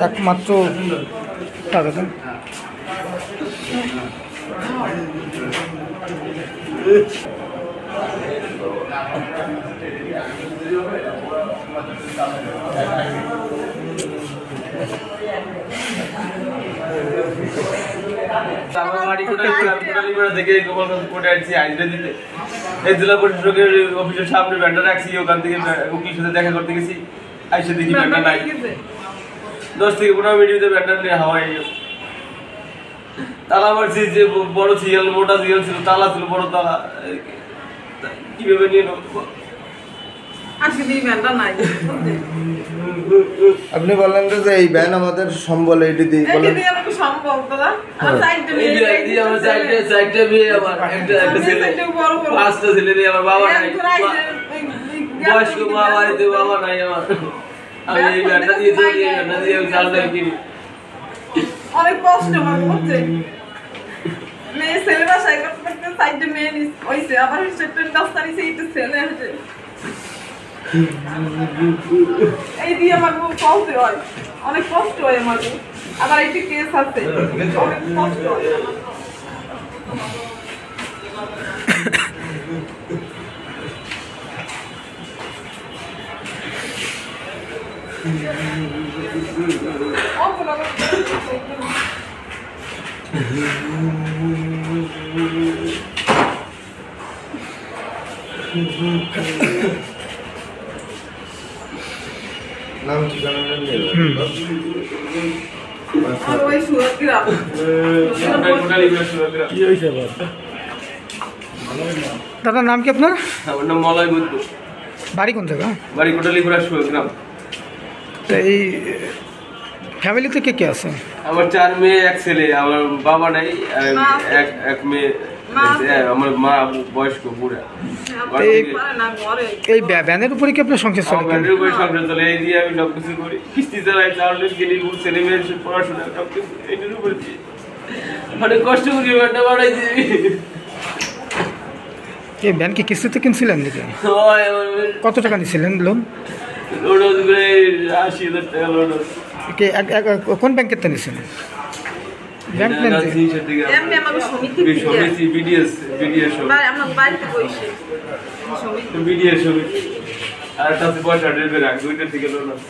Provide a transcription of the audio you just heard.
একমাত্র জেলা পরিষদের অফিসের সামনে ব্যান্ডটা রাখছি, ওখান থেকে উকিলের সাথে দেখা করতে গেছি, আইসে দেখি ব্যান্ডটা নাই। 10 থেকে 15 মিনিটে ব্যান্ডটা নিয়ে হাওয়াই তালা মারছি, যে বড় সিএল মোটা সিএল ছিল, তালা ছিল বড় তালা, কিভাবে নিয়ে নেবো? আপনি বললেন যে এই ব্যান আমাদের সম্বল, এইটি দিয়ে বলেন পাঁচটা ছেলে নিয়ে আমার বাবা নাই, বয়স্ক মা বাড়িতে বাবা নাই আমার, আমি এই ব্যানটা দিয়ে চলি, এই ব্যানটা দিয়ে আমি চাল ডাল কিনি। অনেক কষ্ট আমার হচ্ছে, মেয়ে ছেলে বাসায় করতে সাইডে মেয়ে হয়েছে, আবার সেপ্টেম্বর 10 তারিখে একটু ছেলে আছে, এই দিয়ে আমার খুব কষ্ট হয়, অনেক কষ্ট হয় আমার, আবার একটি কেস আছে, অনেক কষ্ট হয়। নাম ঠিকানা দাদার নাম কি আপনার? আমার নাম মলয় বুদ্ধ। বাড়ি কোন জায়গা? বাড়ি কোটালীপুরা সুরগ্রাম। তো এই ফ্যামিলিতে কে কে আছে? আমার 4 মেয়ে 1 ছেলে, আমার বাবা নাই, এক মেয়ে, আমার মা বয়স্ক পুরা। এই ব্যানের উপরে কি আপনার সংসার চলে? ব্যানের উপরে সংসার চলে, এই দিয়ে আমি সবকিছু করি, কিস্তি চালাই, চাউলের কিনি, ছেলে মেয়ের পড়াশোনা সবকিছু এইটার উপরে দিয়ে অনেক কষ্ট করি ব্যানটা বানাইছি। এই ব্যান কি কিস্তিতে কিনছিলেন নাকি? কত টাকা নিয়েছিলেন লোন? লোন 80,000 টাকা লোন। কোন ব্যাংকের তে নিয়েছিলেন? ব্যাংক বিডিএস আর 2 থেকে লোন আছে।